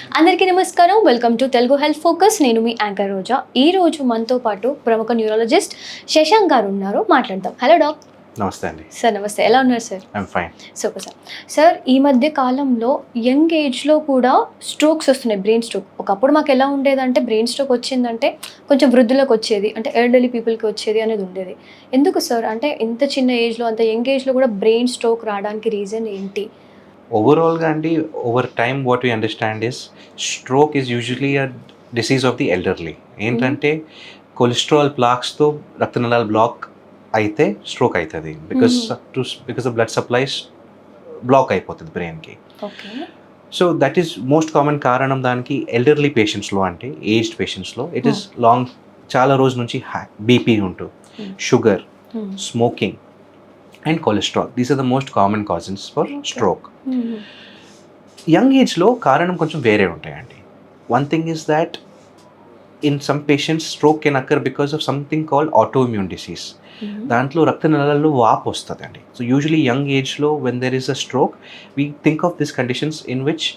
అందరికీ నమస్కారం. Welcome to Telugu health focus. నేను మీ యాంకర్ రోజా. ఈ రోజు మనతో పాటు ప్రముఖ న్యూరాలజిస్ట్ శశాంక్ గారు ఉన్నారు. మాట్లాడదాం. Hello doctor. నమస్తే అండి. సార్ నమస్తే. ఎలా ఉన్నారు sir? I'm fine. Super sir. Sir ఈ మధ్య కాలంలో యంగ్ ఏజ్లో కూడా స్ట్రోక్స్ వస్తున్నాయి, బ్రెయిన్ స్ట్రోక్. ఒకప్పుడు మాకు ఎలా ఉండేదంటే బ్రెయిన్ స్ట్రోక్ వచ్చిందంటే కొంచెం వృద్ధులకు వచ్చేది, అంటే ఎల్డర్లీ పీపుల్కి వచ్చేది అనేది ఉండేది. ఎందుకు సార్ అంటే ఇంత చిన్న ఏజ్లో, అంత యంగ్ ఏజ్లో కూడా బ్రెయిన్ స్ట్రోక్ రావడానికి రీజన్ ఏంటి? ఓవరాల్గా అండి, over time what we understand is stroke is usually a disease of the elderly. ఏంటంటే కొలెస్ట్రాల్ ప్లాక్స్తో రక్తనాళాలు బ్లాక్ అయితే స్ట్రోక్ అవుతుంది. Because the blood supplies block అయిపోతుంది బ్రెయిన్కి. Okay. So that is most common కారణం దానికి ఎల్డర్లీ పేషెంట్స్లో, అంటే ఏజ్డ్ పేషెంట్స్లో ఇట్ ఈస్ లాంగ్, చాలా రోజు నుంచి బీపీ ఉంటూ, sugar, smoking and cholesterol. These are the most common causes for stroke. Young ఏజ్లో కారణం కొంచెం వేరే ఉంటాయండి. One thing is that in some patients stroke can occur because of something called autoimmune disease. దాంట్లో రక్తనాళాల్లో వాపు వస్తుందండి. సో యూజువలీ యంగ్ ఏజ్లో when there is a stroke, we think of these conditions in which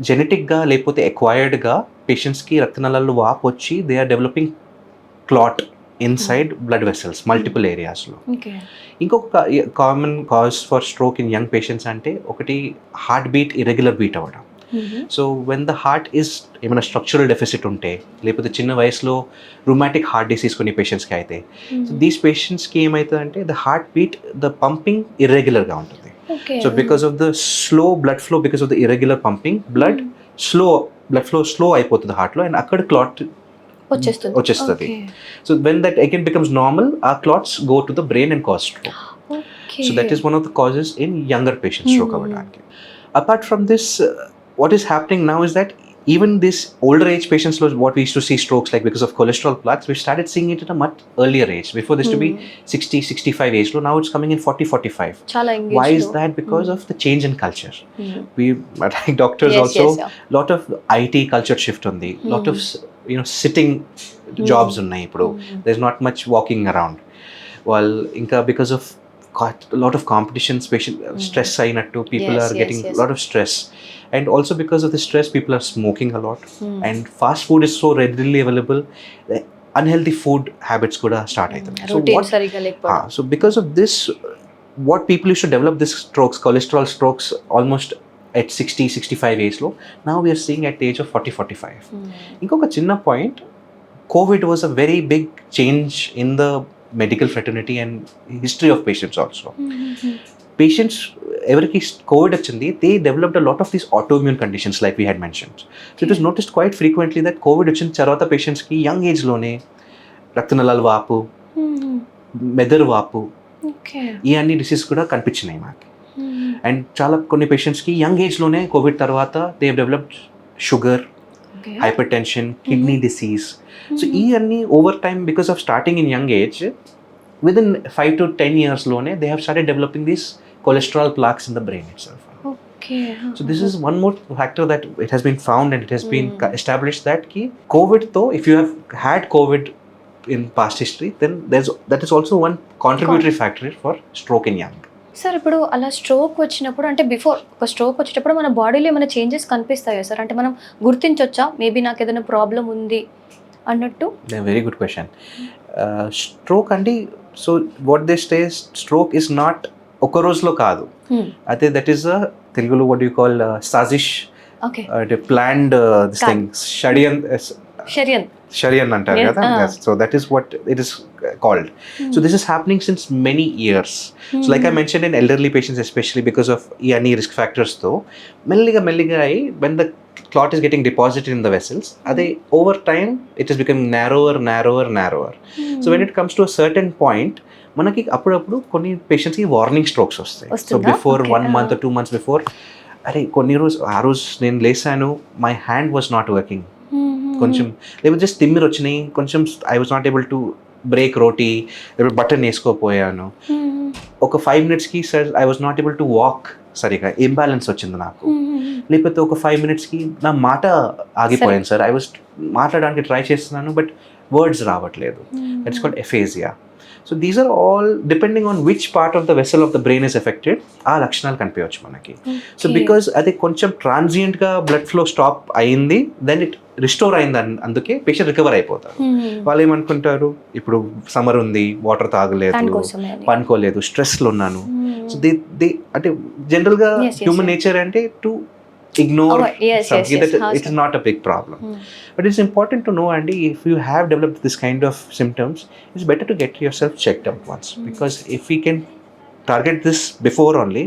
జెనెటిక్గా లేకపోతే ఎక్వైర్డ్గా పేషెంట్స్కి రక్తనాళాల్లో వాపు వచ్చి they are developing clot inside blood vessels multiple ఏరియాస్లో. ఇంకొక common cause for stroke in young patients అంటే ఒకటి హార్ట్ బీట్ ఇర్రెగ్యులర్ బీట్ అవ్వడం. So when the heart is ఏమైనా స్ట్రక్చరల్ డెఫిసిట్ ఉంటే, లేకపోతే చిన్న వయసులో రుమాటిక్ హార్ట్ డిసీజ్ కొన్ని పేషెంట్స్కి అయితే, సో దీస్ పేషెంట్స్కి ఏమవుతుందంటే the heartbeat, the pumping ఇర్రెగ్యులర్గా ఉంటుంది. So because of the slow blood flow, because of the irregular pumping, blood flow slow అయిపోతుంది హార్ట్లో, అండ్ అక్కడ క్లాట్ వచ్చేస్తుంది. So when that again becomes normal, ఆ clots go to the brain and cause stroke. So that is one of the causes in younger patients stroke అవ్వడానికి. Apart from this, what is happening now is that even this older age patients, what we used to see strokes like because of cholesterol plaques, we started seeing it at a much earlier age. Before this to be 60-65 age, now it's coming in 40-45. Why is that? Because of the change in culture. We like doctors also, lot of IT culture shift on the lot of sitting jobs unnai ippudu. There's not much walking around. Well, inka because of a lot of competitions, stress ayinattu, people are getting a lot of stress. And also because of the stress, people are smoking a lot. And fast food is so readily available. Unhealthy food habits kuda start aithunayi. So because of this, what people used to develop this strokes, cholesterol strokes, almost at 60-65 age low. Now we are seeing at the age of 40-45. Inkoka chinna point, COVID was a very big change in the medical fraternity and history of patients also. Patients, everyki COVID వచ్చింది, they developed a lot of these autoimmune conditions like we had mentioned. So it was noticed quite frequently that COVID వచ్చిన తర్వాత పేషెంట్స్కి young ఏజ్లోనే రక్తనాళాల వాపు, మెదడు వాపు, ఈ అన్ని డిసీజ్ కూడా కనిపించినాయి మాకు. అండ్ చాలా కొన్ని పేషెంట్స్కి యంగ్ ఏజ్లోనే కోవిడ్ తర్వాత they have developed sugar, hyper tension, kidney disease. So ఈ అన్ని over time because of starting in young age, within 5 to 10 years lone they have started developing these cholesterol plaques in the brain itself. So this is one more factor that it has been found, and it has been established that ki COVID though, if you have had COVID in past history, then that is also one contributory factor for stroke in young. Sir ఇప్పుడు అలా stroke వచ్చినప్పుడు, అంటే before ఒక stroke వచ్చేటప్పుడు మన బాడీలో ఏమైనా changes కనిపిస్తాయా sir? అంటే మనం గుర్తించవచ్చా మేబీ నాకు ఏదైనా ప్రాబ్లం ఉంది అన్నట్టు? Very good question. స్ట్రోక్ అంటే, so what they stay, stroke is not ఒక రోజులో కాదు. అయితే దట్ ఈస్ తెలుగులో వాట్ యూ కాల్ సాజిష్, ప్లాన్డ్ దిస్ థింగ్, షరియన్ అంటారు కదా. So that is what it is called. So this is happening since many years. So like I mentioned, in elderly patients especially, because of any risk factors though, melliga when the clot is getting deposited in the vessels, over time it is becoming narrower. So when it comes to a certain point, మనకి అప్పుడప్పుడు కొన్ని పేషెంట్స్కి warning strokes వస్తాయి. So before 1 month or 2 months before, అరే ఆ రోజు నేను లేసాను, my hand was not working, కొంచెం లేకపోతే జస్ట్ తిమ్మిరి వచ్చినాయి, కొంచెం I was not able to break roti, లేకపోతే బటన్ వేసుకోపోయాను, ఒక 5 minutesకి sir I was not able to walk, సరిగా ఇంబ్యాలెన్స్ వచ్చింది నాకు, లేకపోతే ఒక 5 minutesకి నా మాట ఆగిపోయాను సార్, ఐ వాజ్ మాట్లాడడానికి ట్రై చేస్తున్నాను బట్ వర్డ్స్ రావట్లేదు, that's called aphasia. So these are all depending on which part of the vessel of the brain is affected ఆ లక్షణాలు కనిపించవచ్చు మనకి. సో బికాజ్ అది కొంచెం ట్రాన్సియంట్గా బ్లడ్ ఫ్లో స్టాప్ అయింది, దెన్ ఇట్ రిస్టోర్ అయింది, అందుకే పేషెంట్ రికవర్ అయిపోతారు. వాళ్ళు ఏమనుకుంటారు, ఇప్పుడు సమ్మర్ ఉంది, వాటర్ తాగలేదు, పనుకోలేదు, స్ట్రెస్లో ఉన్నాను. సో దే అంటే జనరల్గా హ్యూమన్ నేచర్ అంటే to ignore something that it is not a big problem. But it's important to know, Andy, if you have developed this kind of symptoms, it's better to get yourself checked up once, because if we can target this before only,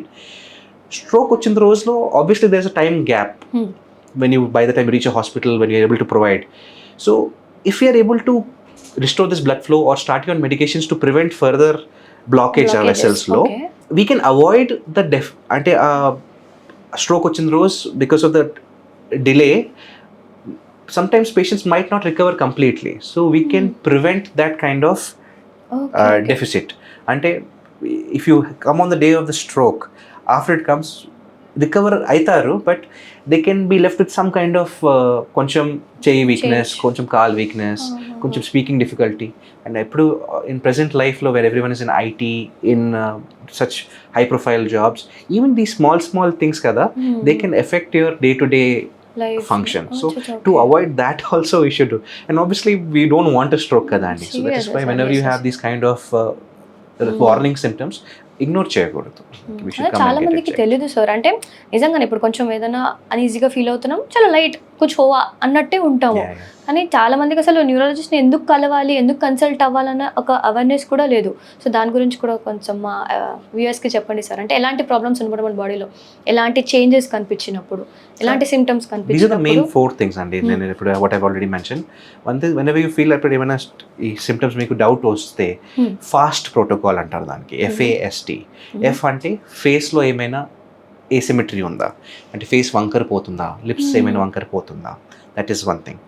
stroke వచ్చిన రోజులో obviously there's a time gap when you by the time you reach a hospital, when you're able to provide. So if you are able to restore this blood flow or start you on medications to prevent further blockage of vessels low, we can avoid the ante stroke వచ్చిన రోజు because of the delay. Sometimes patients might not recover completely, so we can prevent that kind of deficit. Ante if you come on the day of the stroke, after it comes, recover aitaru, but they can be left with some kind of koncham cheyi weakness, koncham kaal weakness, koncham speaking difficulty. And ippudu in present life lo, where everyone is in IT, in such high profile jobs, even these small things kada, they can affect your day to day life function. So to avoid that also we should do. And obviously we don't want a stroke kada andi, so that is why whenever you have these kind of warning symptoms ignore చేయకూడదు. చాలా మందికి తెలియదు sir. అంటే నిజంగానే ఇప్పుడు కొంచెం ఏదైనా అన్ఈజీగా feel అవుతున్నాం, చాలా లైట్ కూర్చోవా అన్నట్టే ఉంటాము. కానీ చాలా మందికి అసలు న్యూరాలజిస్ట్ని ఎందుకు కలవాలి, ఎందుకు కన్సల్ట్ అవ్వాలన్న ఒక అవేర్నెస్ కూడా లేదు. సో దాని గురించి కూడా కొంచెం మా వ్యూయర్స్కి చెప్పండి సార్. అంటే ఎలాంటి ప్రాబ్లమ్స్ ఉన్నప్పుడు మన బాడీలో ఎలాంటి చేంజెస్ కనిపించినప్పుడు, ఎలాంటి సిమ్టమ్స్ కనిపించినప్పుడు. మెయిన్ 4 things అండి. నేను ఇప్పుడు what I already mention. One thing, whenever you feel అప్పుడు ఏమైనా ఈ సిమ్టమ్స్ మీకు డౌట్ వస్తే ఫాస్ట్ ప్రోటోకాల్ అంటారు దానికి, FAST. F అంటే ఫేస్లో ఏమైనా ఏసిమెట్రీ ఉందా, అంటే ఫేస్ వంకర పోతుందా, లిప్స్ ఏమైనా వంకర పోతుందా, that is one thing.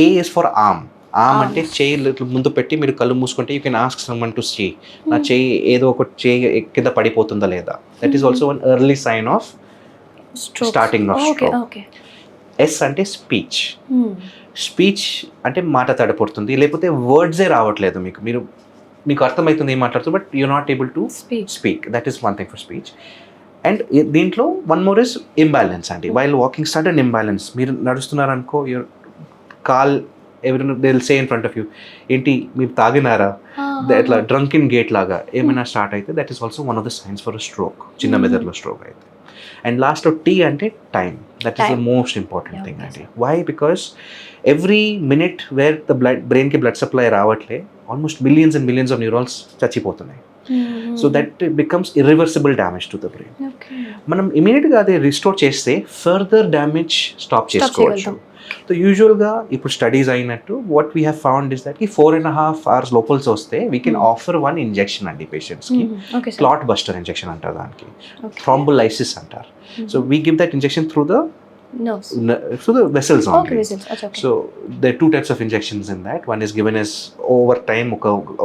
A is for arm. Arm అంటే చేయి ముందు పెట్టి మీరు కళ్ళు మూసుకుంటే you can ask someone to see, నా చేయి ఏదో ఒక చేయి కింద పడిపోతుందా లేదా. That is also one early sign of starting of stroke. S అంటే స్పీచ్. స్పీచ్ అంటే మాట తడపడుతుంది, లేకపోతే వర్డ్సే రావట్లేదు మీకు అర్థమవుతుంది ఏం మాట్లాడుతుంది, but you not able to speak. That is one thing for speech. And దీంట్లో వన్ మోర్ ఇస్ ఇంబ్యాలెన్స్ అండి. వైల్ వాకింగ్ సడన్ ఇంబ్యాలెన్స్, మీరు నడుస్తున్నారనుకో, యూర్ కాల్ ఎవరైనా they will say in front of you, ఏంటి మీరు తాగినారా, ఇట్లా డ్రంక్ ఇన్ గేట్ లాగా ఏమైనా start అయితే, that is also one of the signs for stroke, చిన్న మెదడులో స్ట్రోక్ అయితే. అండ్ లాస్ట్లో T అంటే time. That is the most important thing అండి. Why? Because every minute where the బ్రెయిన్కి బ్లడ్ సప్లై రావట్లే, almost millions and millions of neurons చచ్చిపోతున్నాయి. So that becomes irreversible damage to the brain. మనం ఇమీడియట్గా అది restore చేస్తే further damage stop చేసుకోవచ్చు. So యూజువల్గా ఇప్పుడు స్టడీస్ అయినట్టు what we have found is that 4.5 hours లోపల్స్ వస్తే we can offer one injection అండి పేషెంట్స్కి. క్లాట్ బస్టర్ ఇంజెక్షన్ అంటారు దానికి, థ్రాంబోలైసిస్ అంటారు. So we give that injection through the vessels only. So there are 2 types of injections in that. One is given as over time,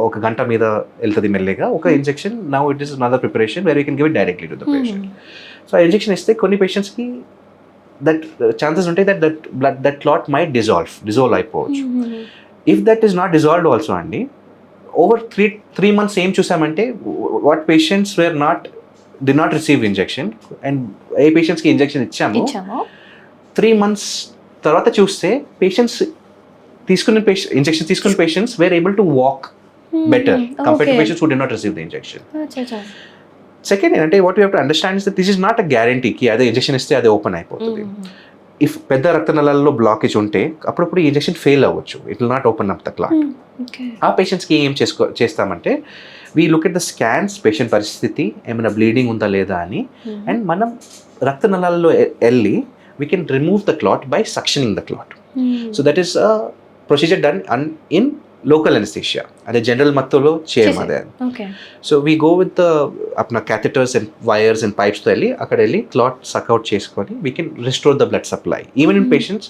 oka ganta meeda eltadi mellega. Oka injection, now it is another preparation where we can give it directly to the patient. So injection iste konni patients ki that chances untai that blood, that clot might dissolve అయిపోవచ్చు. If that is not dissolved also andi, over 3 months ఏం చూసామంటే, what patients did not receive injection and A patients కి injection ఇచ్చాము 3 months తర్వాత చూస్తే patients injection తీసుకున్న patients were able to walk better compare to patients who did not receive the injection. Second ఏంటంటే, what you have to understand is that this is not a guarantee కి అదే injection ఇస్తే అది open అయిపోతుంది. If పెద్ద రక్తనాళాల్లో blockage ఉంటే అప్పుడప్పుడు ఇంజెక్షన్ ఫెయిల్ అవ్వచ్చు, it will not open up the clot. ఆ పేషెంట్స్కి ఏం చేస్తామంటే, we look at the scans, patient పరిస్థితి ఏమైనా బ్లీడింగ్ ఉందా లేదా అని, అండ్ మనం రక్తనాళాల్లో వెళ్ళి we can remove the clot by suctioning the clot. So that is a procedure done in local anesthesia. Ade general mattulo cheyamade. Okay. So we go with the apna catheters and wires and pipes to elli akada elli clot suck out cheskoni we can restore the blood supply. Even in patients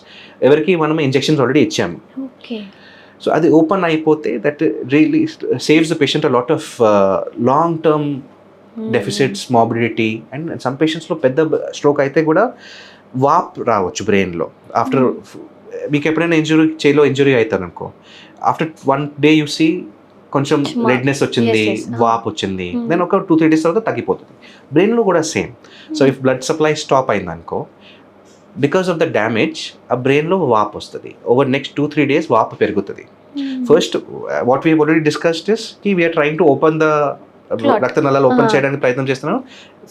evariki manam injections already ichcham. Okay. So adi open ayipothe that really saves the patient a lot of long term deficits, morbidity, and some patients lo pedda stroke aithe kuda వాప్ రావచ్చు బ్రెయిన్లో. After మీకు ఎప్పుడైనా చేయిలో injury అవుతారు అనుకో, after 1 day you see కొంచెం redness వచ్చింది, వాప్ వచ్చింది, then ఒక 2-3 days తర్వాత తగ్గిపోతుంది. బ్రెయిన్లో కూడా same. So if blood supply stop అయింది అనుకో, బికాస్ ఆఫ్ ద డ్యామేజ్ ఆ బ్రెయిన్లో వాప్ వస్తుంది. ఓవర్ నెక్స్ట్ 2-3 days వాప్ పెరుగుతుంది. First what we already discussed is కి we're trying to open the రక్తనాళాలు ఓపెన్ చేయడానికి ప్రయత్నం చేస్తున్నాం,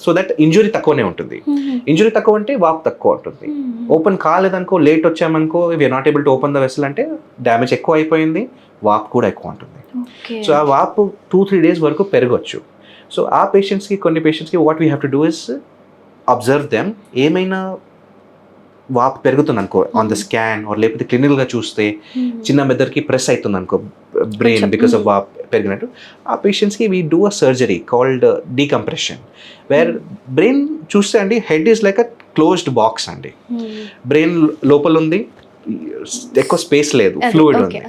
సో దట్ ఇంజురీ తక్కువనే ఉంటుంది. ఇంజురీ తక్కువ అంటే వాప్ తక్కువ ఉంటుంది. ఓపెన్ కాలేదనుకో, లేట్ వచ్చామనుకో, we are not able to open the vessel అంటే డ్యామేజ్ ఎక్కువ అయిపోయింది, వాప్ కూడా ఎక్కువ ఉంటుంది. సో ఆ వాప్ 2-3 days వరకు పెరగచ్చు. సో ఆ పేషెంట్స్కి, కొన్ని పేషెంట్స్కి what we have to do is observe them. ఏమైనా వాప్ పెరుగుతుంది అనుకో ఆన్ ద స్కాన్, ఆర్ లేకపోతే క్లినికల్గా చూస్తే చిన్న మెదడుకి ప్రెస్ అవుతుంది అనుకో బ్రెయిన్ బికాస్ ఆఫ్ వాప్ పెరిగినట్టు, ఆ పేషెంట్స్కి we do a surgery called decompression, where brain చూస్తే అండి head is like a closed box అండి. బ్రెయిన్ లోపల ఉంది, ఎక్కువ స్పేస్ లేదు, ఫ్లూయిడ్ ఉంది.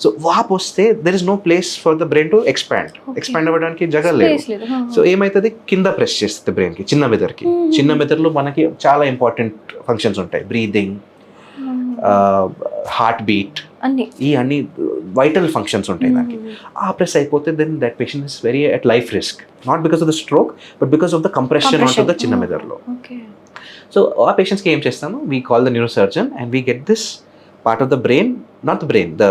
సో వాప్ వస్తే there is no place for the brain to expand అవ్వడానికి జగ లేదు. సో ఏమైతుంది, కింద ప్రెస్ చేస్తుంది బ్రెయిన్కి, చిన్న మెదడుకి. చిన్న మెదడులో మనకి చాలా ఇంపార్టెంట్ ఫంక్షన్స్ ఉంటాయి, బ్రీదింగ్, హార్ట్ బీట్, ఈ అన్ని వైటల్ ఫంక్షన్స్ ఉంటాయి దానికి. ఆ ప్రెస్ అయిపోతే then that patient is very at life risk, not because of the stroke but because of the compression on to the చిన్న మెదడులో. సో ఆ పేషెంట్స్కి ఏం చేస్తాము, we call the neurosurgeon and we get this part of the brain, not the brain, the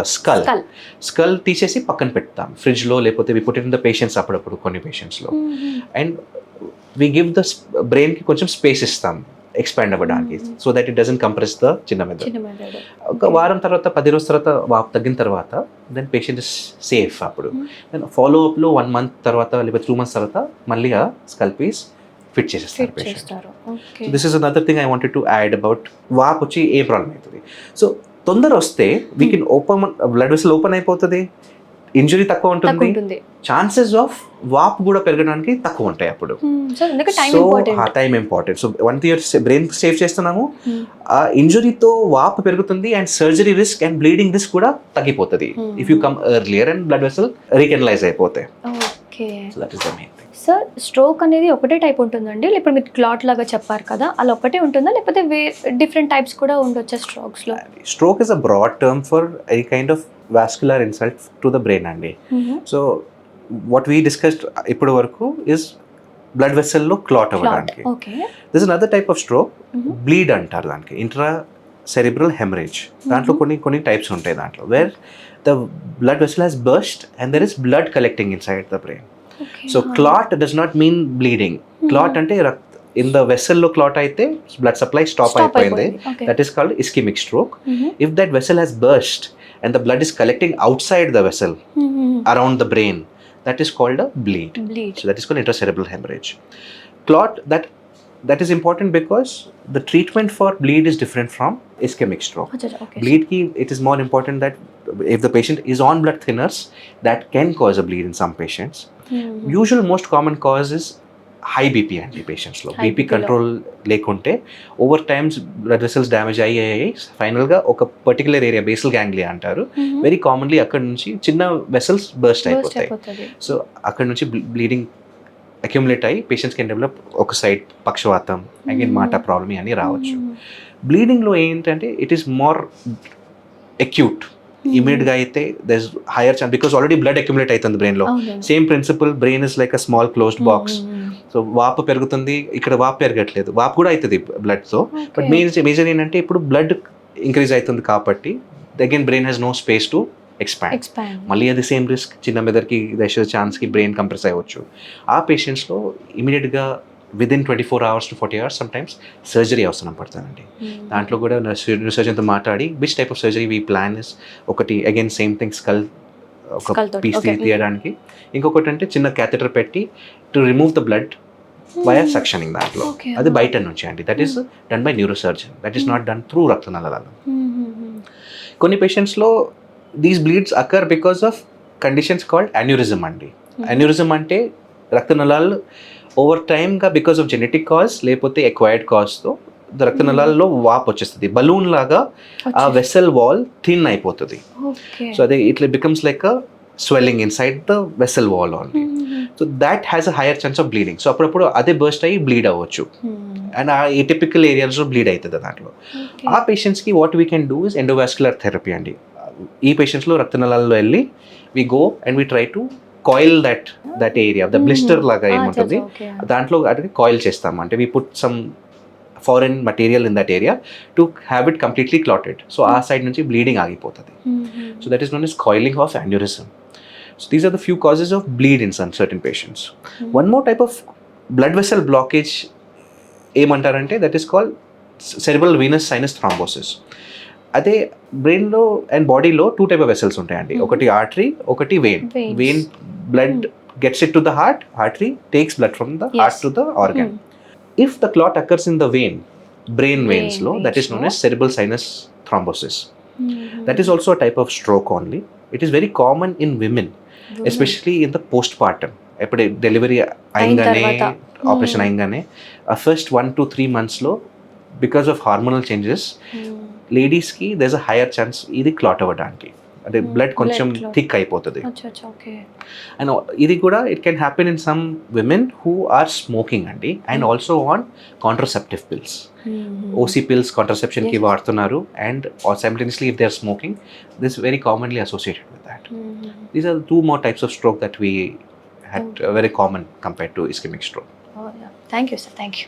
skull తీసేసి పక్కన పెడతాం ఫ్రిడ్జ్లో, లేకపోతే we put it in the patients అప్పుడప్పుడు కొన్ని పేషెంట్స్లో. అండ్ వీ గివ్ ద బ్రెయిన్కి కొంచెం స్పేస్ ఇస్తాం ఎక్స్పాండ్ అవ్వడానికి, so that it doesn't compress the చిన్న మెదడు. ఒక వారం తర్వాత, 10 రోజుల తర్వాత వాప్ తగ్గిన తర్వాత దెన్ పేషెంట్ ఇస్ సేఫ్. అప్పుడు దెన్ ఫాలో అప్లో 1 month తర్వాత లేకపోతే 2 months తర్వాత మళ్ళీ ఆ స్కల్ పీస్ ఫిట్ చేసేస్తారు patient. So this is another thing I wanted to add about వాప్ వచ్చి ఏ ప్రాబ్లం అవుతుంది. సో తొందర వస్తే we can open, blood vessel open అయిపోతుంది, ఇంజురీ తక్కువ ఉంటుంది, ఛాన్సెస్ ఆఫ్ వాప్ కూడా పెరగడానికి తక్కువ ఉంటాయి అప్పుడు. So time important. So one year brain save చేస్తున్నాము, ఆ ఇంజురీతో వాప్ పెరుగుతుంది and surgery risk and bleeding risk కూడా తగ్గిపోతుంది if you come earlier and blood vessel recanalize అయిపోతే. So that is the main thing. Sir, stroke అనేది ఒకటే టైప్ ఉంటుందండి? ఇప్పుడు మీరు క్లాట్ లాగా చెప్పారు కదా, అలా ఒకటే ఉంటుందా, లేకపోతే డిఫరెంట్ టైప్స్ కూడా ఉండొచ్చా స్ట్రోక్స్లో? Stroke is a broad term for any kind of vascular insult to the brain అండి. సో వాట్ వీ డిస్కస్డ్ ఇప్పటి వరకు ఇస్ బ్లడ్ వెసల్లో క్లాట్ అవ్వడానికి. This another type of stroke, bleed అంటారు దానికి, ఇంట్రా సెరిబ్రల్ హెమరేజ్. దాంట్లో కొన్ని టైప్స్ ఉంటాయి దాంట్లో, wear the blood vessel has burst and there is blood collecting inside the brain. So clot does not mean bleeding. Clot అంటే in the వెసల్లో clot అయితే blood supply stop అయిపోయింది, that is called ischaemic stroke. If that vessel has burst and the blood is collecting outside the vessel around the brain, that is called a bleed. So that is called intracerebral hemorrhage. Clot, that is important because the treatment for bleed is different from ischemic stroke. Bleed ki it is more important that if the patient is on blood thinners, that can cause a bleed in some patients. Usual most common cause is high BP అండి పేషెంట్స్లో. BP control లేకుంటే over times blood vessels damage అయ్యాయి, ఫైనల్గా ఒక particular area, basal ganglia అంటారు, very commonly అక్కడ నుంచి చిన్న vessels burst అయిపోతాయి. సో అక్కడ నుంచి బ్లీడింగ్ అక్యుములేట్ అయ్యి పేషెంట్స్ కెన్ డెవలప్ ఒక సైడ్ పక్షవాతం, అగైన్ మాట ప్రాబ్లమ్ అని రావచ్చు. బ్లీడింగ్లో ఏంటంటే ఇట్ ఈస్ మోర్ అక్యూట్. ఇమీడియట్గా అయితే there is higher chance because already blood accumulate అవుతుంది బ్రెయిన్లో. Same principle, brain is like a small closed box. So వాపు పెరుగుతుంది, ఇక్కడ వాపు పెరగట్లేదు, వాపు కూడా అవుతుంది బ్లడ్తో. బట్ మేజర్ ఏంటంటే ఇప్పుడు బ్లడ్ ఇంక్రీజ్ అవుతుంది కాబట్టి again brain has no space to expand. మళ్ళీ అది సేమ్ రిస్క్, చిన్న మెదడుకి దశ ఛాన్స్కి బ్రెయిన్ కంప్రెస్ అవ్వచ్చు. ఆ పేషెంట్స్లో ఇమీడియట్గా within 24 hours to 40 hours sometimes surgery అవసరం పడుతుందండి. దాంట్లో కూడా సర్జన్తో మాట్లాడి which type of surgery we plan is, ఒకటి అగైన్ సేమ్ థింగ్ స్కల్ ఒక పీస్ తీయడానికి, ఇంకొకటి అంటే చిన్న క్యాథెటర్ పెట్టి to remove the blood via suctioning. దాంట్లో అది బయట నుంచి అండి, that is done by neurosurgeon, that is not done through రక్తనాళాలు. కొన్ని పేషెంట్స్లో these bleeds occur because of conditions called aneurysm అండి. అన్యూరిజం అంటే రక్తనాళాలు ఓవర్ టైమ్గా బికాస్ ఆఫ్ జెనెటిక్ కాజ్ లేకపోతే ఎక్వైర్డ్ కాజ్తో రక్తనాళాల్లో వాప్ వచ్చేస్తుంది, బలూన్ లాగా ఆ వెసల్ వాల్ థిన్ అయిపోతుంది. సో అదే ఇట్లా becomes like a swelling inside the vessel wall only. So that has a higher chance of bleeding. So అప్పుడప్పుడు అదే బర్స్ట్ అయ్యి బ్లీడ్ అవ్వచ్చు అండ్ ఆ ఏటిపికల్ ఏరియాస్లో బ్లీడ్ అవుతుంది దాంట్లో. ఆ పేషెంట్స్కి what we can do is endovascular therapy అండి. ఈ పేషెంట్స్లో రక్తనాళాల్లో వెళ్ళి we go and we try to coil that area, the blister లాగా ఏముంటుంది ఓకే. దాంట్లో అంటే కాయిల్ చేస్తాం, అంటే we put some foreign material in that area to have it completely clotted. So ఆ side నుంచి bleeding ఆగిపోతుంది. So that is known as coiling of aneurysm. So these are the few causes of bleed in some certain patients. One more type of blood vessel blockage ఏమంటారంటే that is called cerebral venous sinus thrombosis. అదే బ్రెయిన్లో and బాడీలో 2 type of vessels ఉంటాయండి. ఒకటి artery, ఒకటి vein. Vein blood gets it to the heart, artery takes blood from the heart to the organ. If the clot occurs in the brain veins lo, that is known as cerebral sinus thrombosis. That is also a type of stroke only. It is very common in women, especially in the postpartum. ఎప్పుడు delivery అయింగానే, operation అయింగానే first 1 to 3 months లో because of hormonal changes లేడీస్కి there is a higher chance ఇది clot అవ్వడానికి, అంటే blood కొంచెం thick అయిపోతుంది. అండ్ ఇది కూడా it can happen in some women who are smoking అండి, and also on contraceptive pills. OC pills కాంట్రసెప్షన్కి వాడుతున్నారు, and simultaneously if they are smoking, this very commonly associated with that. These are 2 more types of stroke that we had very common compared to ischemic stroke. Oh, yeah. Thank you, sir. Thank you.